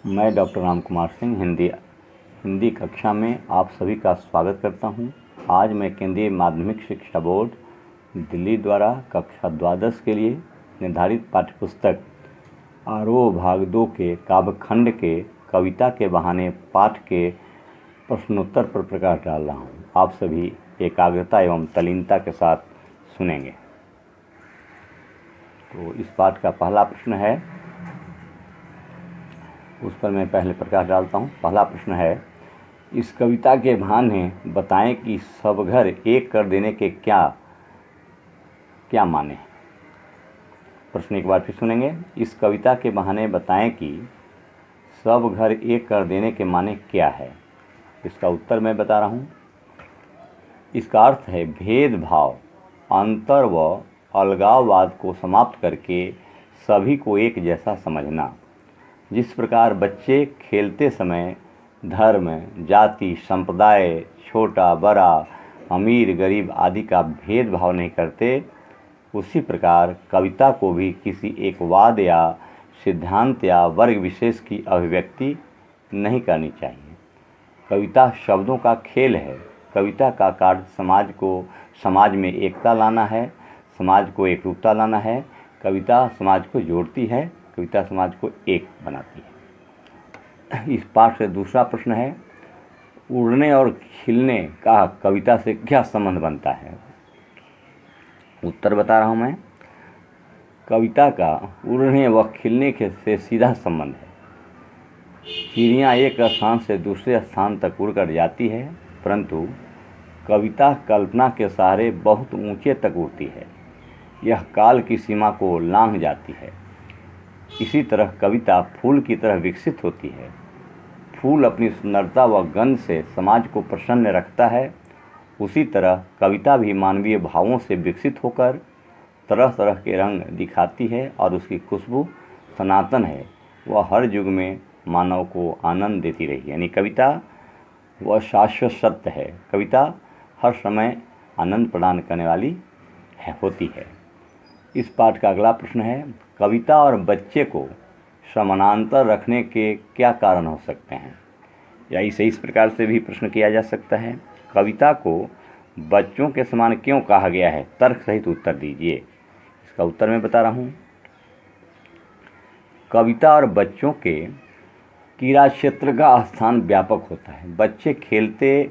मैं डॉक्टर राम कुमार सिंह हिंदी कक्षा में आप सभी का स्वागत करता हूं। आज मैं केंद्रीय माध्यमिक शिक्षा बोर्ड दिल्ली द्वारा कक्षा द्वादश के लिए निर्धारित पाठ्यपुस्तक आरोह भाग 2 के काव्यखंड के कविता के बहाने पाठ के प्रश्नोत्तर पर प्रकाश डाल रहा हूं। आप सभी एकाग्रता एवं तल्लीनता के साथ सुनेंगे। तो इस पाठ का पहला प्रश्न है, उस पर मैं पहले प्रकाश डालता हूँ। पहला प्रश्न है, इस कविता के बहाने बताएं कि सब घर एक कर देने के क्या क्या माने। प्रश्न एक बार फिर सुनेंगे। इस कविता के बहाने बताएं कि सब घर एक कर देने के माने क्या है। इसका उत्तर मैं बता रहा हूँ। इसका अर्थ है भेदभाव, अंतर व अलगाववाद को समाप्त करके सभी को एक जैसा समझना। जिस प्रकार बच्चे खेलते समय धर्म, जाति, संप्रदाय, छोटा बड़ा, अमीर गरीब आदि का भेदभाव नहीं करते, उसी प्रकार कविता को भी किसी एक वाद या सिद्धांत या वर्ग विशेष की अभिव्यक्ति नहीं करनी चाहिए। कविता शब्दों का खेल है। कविता का कार्य समाज में एकता लाना है, समाज को एकरूपता लाना है। कविता समाज को जोड़ती है, कविता समाज को एक बनाती है। इस पाठ से दूसरा प्रश्न है, उड़ने और खिलने का कविता से क्या संबंध बनता है। उत्तर बता रहा हूँ मैं। कविता का उड़ने व खिलने के से सीधा संबंध है। चिड़ियाँ एक स्थान से दूसरे स्थान तक उड़कर जाती है, परंतु कविता कल्पना के सहारे बहुत ऊंचे तक उड़ती है। यह काल की सीमा को लांघ जाती है। इसी तरह कविता फूल की तरह विकसित होती है। फूल अपनी सुंदरता व गंध से समाज को प्रसन्न रखता है। उसी तरह कविता भी मानवीय भावों से विकसित होकर तरह तरह के रंग दिखाती है और उसकी खुशबू सनातन है। वह हर युग में मानव को आनंद देती रही। यानी कविता वह शाश्वत सत्य है। कविता हर समय आनंद प्रदान करने वाली होती है। इस पाठ का अगला प्रश्न है, कविता और बच्चे को समानांतर रखने के क्या कारण हो सकते हैं। या इसे इस प्रकार से भी प्रश्न किया जा सकता है, कविता को बच्चों के समान क्यों कहा गया है, तर्क सहित उत्तर दीजिए। इसका उत्तर मैं बता रहा हूँ। कविता और बच्चों के क्रीड़ा क्षेत्र का स्थान व्यापक होता है। बच्चे खेलते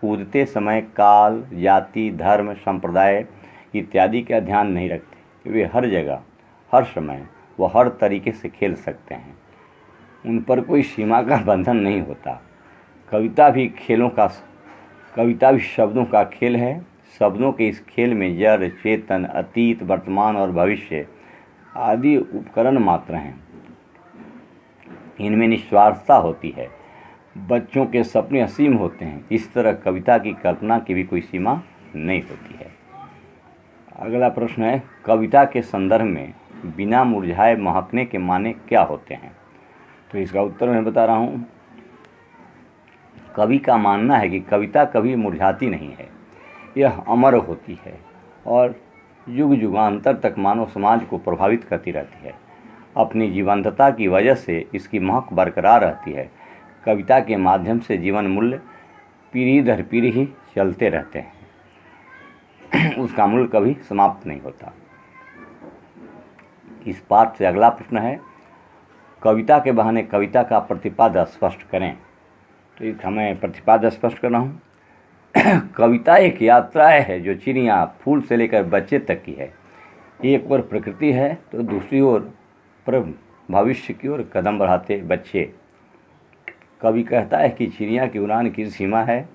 कूदते समय काल, जाति, धर्म, संप्रदाय इत्यादि का ध्यान नहीं रखते। वे हर जगह, हर समय व हर तरीके से खेल सकते हैं। उन पर कोई सीमा का बंधन नहीं होता। कविता भी शब्दों का खेल है। शब्दों के इस खेल में जड़, चेतन, अतीत, वर्तमान और भविष्य आदि उपकरण मात्र हैं। इनमें निस्वार्थता होती है। बच्चों के सपने असीम होते हैं। इस तरह कविता की कल्पना की भी कोई सीमा नहीं होती है। अगला प्रश्न है, कविता के संदर्भ में बिना मुरझाए महकने के माने क्या होते हैं। तो इसका उत्तर मैं बता रहा हूँ। कवि का मानना है कि कविता कभी मुरझाती नहीं है, यह अमर होती है और युग युगांतर तक मानव समाज को प्रभावित करती रहती है। अपनी जीवंतता की वजह से इसकी महक बरकरार रहती है। कविता के माध्यम से जीवन मूल्य पीढ़ी दर पीढ़ी चलते रहते हैं। उसका मूल्य कभी समाप्त नहीं होता। इस पाठ से अगला प्रश्न है, कविता के बहाने कविता का प्रतिपाद्य स्पष्ट करें। तो हमें प्रतिपाद्य स्पष्ट करना हूँ। कविता एक यात्रा है जो चिड़िया फूल से लेकर बच्चे तक की है। एक ओर प्रकृति है तो दूसरी ओर भविष्य की ओर कदम बढ़ाते बच्चे। कवि कहता है कि चिड़िया की उड़ान की सीमा है,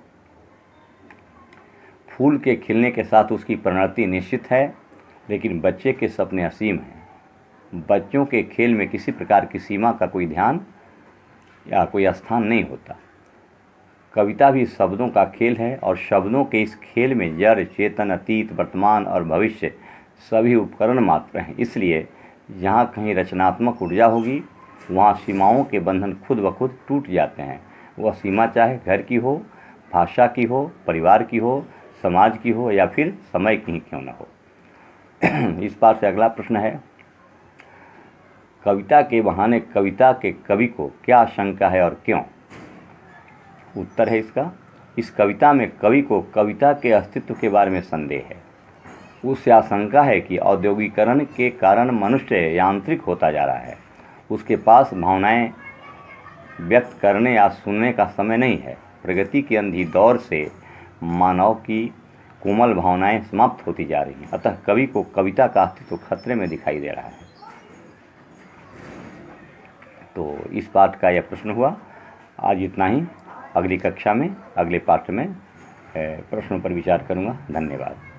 फूल के खिलने के साथ उसकी परिणति निश्चित है, लेकिन बच्चे के सपने असीम हैं। बच्चों के खेल में किसी प्रकार की सीमा का कोई ध्यान या कोई स्थान नहीं होता। कविता भी शब्दों का खेल है और शब्दों के इस खेल में जड़, चेतन, अतीत, वर्तमान और भविष्य सभी उपकरण मात्र हैं। इसलिए जहाँ कहीं रचनात्मक ऊर्जा होगी, वहाँ सीमाओं के बंधन खुद ब खुद टूट जाते हैं। वह सीमा चाहे घर की हो, भाषा की हो, परिवार की हो, समाज की हो या फिर समय की ही क्यों न हो। इस पाठ से अगला प्रश्न है, कविता के बहाने कविता के कवि को क्या शंका है और क्यों? उत्तर है इसका, इस कविता में कवि को कविता के अस्तित्व के बारे में संदेह है। उससे आशंका है कि औद्योगिकरण के कारण मनुष्य यांत्रिक होता जा रहा है। उसके पास भावनाएं व्यक्त करने या सुनने का समय नहीं है। प्रगति की अंधी दौर से मानव की कोमल भावनाएं समाप्त होती जा रही हैं। अतः कवि को कविता का अस्तित्व खतरे में दिखाई दे रहा है। तो इस पाठ का यह प्रश्न हुआ। आज इतना ही। अगली कक्षा में, अगले पाठ में प्रश्नों पर विचार करूंगा। धन्यवाद।